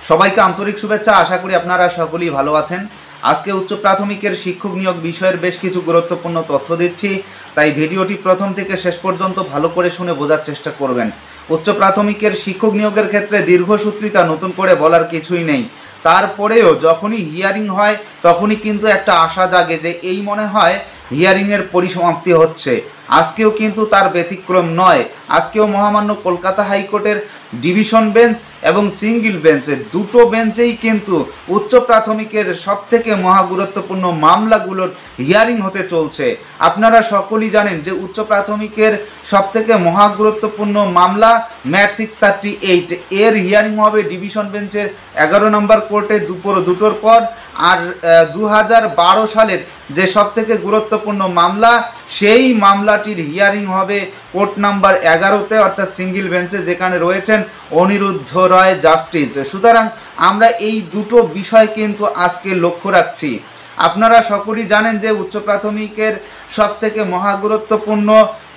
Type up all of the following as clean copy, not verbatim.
সবাইকে আন্তরিক শুভেচ্ছা। আশা করি আপনারা সকলেই ভালো আছেন। আজকে উচ্চ প্রাথমিকের শিক্ষক নিয়োগ বিষয়ের বেশ কিছু গুরুত্বপূর্ণ তথ্য দিচ্ছি, তাই ভিডিওটি প্রথম থেকে শেষ পর্যন্ত ভালো করে শুনে বোঝার চেষ্টা করবেন। উচ্চ প্রাথমিকের শিক্ষক নিয়োগের ক্ষেত্রে দীর্ঘসূত্রিতা নতুন করে বলার কিছুই নেই। তারপরেও যখনই হিয়ারিং হয় তখনই কিন্তু একটা আশা জাগে যে এই মনে হয় হিয়ারিংয়ের পরিসমাপ্তি হচ্ছে। আজকেও কিন্তু তার ব্যতিক্রম নয়। আজকেও মহামান্য কলকাতা হাইকোর্টের ডিভিশন বেঞ্চ এবং সিঙ্গেল বেঞ্চের দুটো বেঞ্চেই কিন্তু উচ্চ প্রাথমিকের সবথেকে মহা গুরুত্বপূর্ণ মামলাগুলোর হিয়ারিং হতে চলছে। আপনারা সকলেই জানেন যে উচ্চ প্রাথমিকের সবথেকে মহা গুরুত্বপূর্ণ মামলা ম্যাট 638 এর হিয়ারিং হবে ডিভিশন বেঞ্চের 11 নম্বর কোর্টে দুপুর 2টোর পর। আর 2012 সালের যে সবথেকে গুরুত্বপূর্ণ মামলা, সেই মামলাটির হিয়ারিং হবে কোর্ট নাম্বার 11তে অর্থাৎ সিঙ্গেল বেঞ্চে, যেখানে রয়েছেন অনিরুদ্ধ রয় জাস্টিস। সুতরাং আমরা এই দুটো বিষয় কিন্তু আজকে লক্ষ্য রাখছি। আপনারা সকলেই জানেন যে উচ্চ প্রাথমিকের সবথেকে মহা গুরুত্বপূর্ণ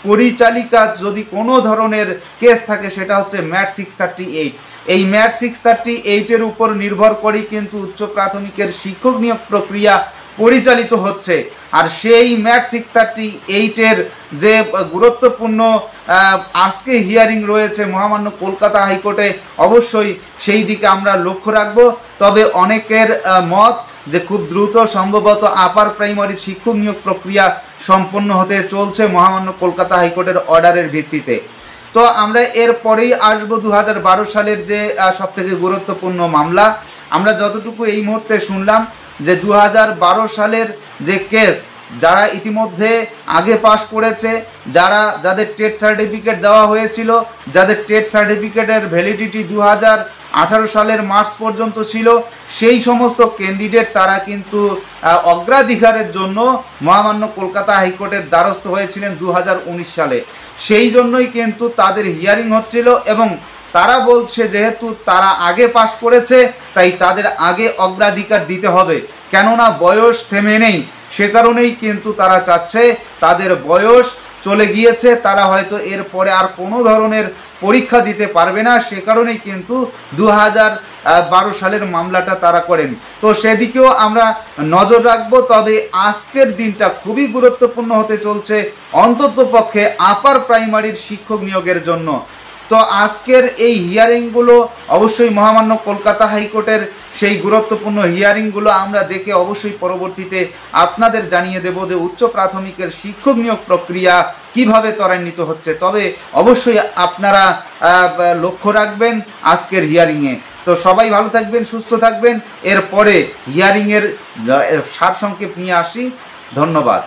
পরিচালিকা যদি কোনো ধরনের কেস থাকে সেটা হচ্ছে ম্যাট 638। এই ম্যাট 638-এর উপর নির্ভর করেই কিন্তু উচ্চ প্রাথমিকের শিক্ষক নিয়োগ প্রক্রিয়া পরিচালিত হচ্ছে। আর সেই ম্যাট 638-এর যে গুরুত্বপূর্ণ আজকে হিয়ারিং রয়েছে মহামান্য কলকাতা হাইকোর্টে, অবশ্যই সেই দিকে আমরা লক্ষ্য রাখব। তবে অনেকের মত যে খুব দ্রুত সম্ভবত আপার প্রাইমারি শিক্ষক নিয়োগ প্রক্রিয়া সম্পন্ন হতে চলছে মহামান্য কলকাতা হাইকোর্টের অর্ডারের ভিত্তিতে। তো আমরা এরপরেই আসবো 2012 সালের যে সবথেকে গুরুত্বপূর্ণ মামলা। আমরা যতটুকু এই মুহূর্তে শুনলাম যে 2012 সালের যে কেস, যারা ইতিমধ্যে আগে পাশ করেছে, যাদের টেট সার্টিফিকেট দেওয়া হয়েছিল, যাদের টেট সার্টিফিকেটের ভ্যালিডিটি 2018 সালের মার্চ পর্যন্ত ছিল, সেই সমস্ত ক্যান্ডিডেট তারা কিন্তু অগ্রাধিকারের জন্য মহামান্য কলকাতা হাইকোর্টের দ্বারস্থ হয়েছিলেন 2019 সালে। সেই জন্যই কিন্তু তাদের হিয়ারিং হচ্ছিল এবং তারা বলছে যেহেতু তারা আগে পাশ করেছে তাই তাদের আগে অগ্রাধিকার দিতে হবে, কেননা বয়স থেমে নেই। সে কারণেই কিন্তু তারা চাচ্ছে, তাদের বয়স চলে গিয়েছে, তারা হয়তো এরপরে আর কোনো ধরনের পরীক্ষা দিতে পারবে না। সে কারণেই কিন্তু 2012 সালের মামলাটা তারা করেন। তো সেদিকেও আমরা নজর রাখবো। তবে আজকের দিনটা খুবই গুরুত্বপূর্ণ হতে চলছে অন্ততপক্ষে আপার প্রাইমারির শিক্ষক নিয়োগের জন্য। তো আজকের এই হিয়ারিংগুলো অবশ্যই মহামান্য কলকাতা হাইকোর্টের সেই গুরুত্বপূর্ণ হিয়ারিংগুলো আমরা দেখে অবশ্যই পরবর্তীতে আপনাদের জানিয়ে দেব যে উচ্চ প্রাথমিকের শিক্ষক নিয়োগ প্রক্রিয়া কিভাবে ত্বরান্বিত হচ্ছে। তবে অবশ্যই আপনারা লক্ষ্য রাখবেন আজকের হিয়ারিংয়ে। তো সবাই ভালো থাকবেন, সুস্থ থাকবেন। এরপরে হিয়ারিংয়ের সারসংক্ষেপ নিয়ে আসি। ধন্যবাদ।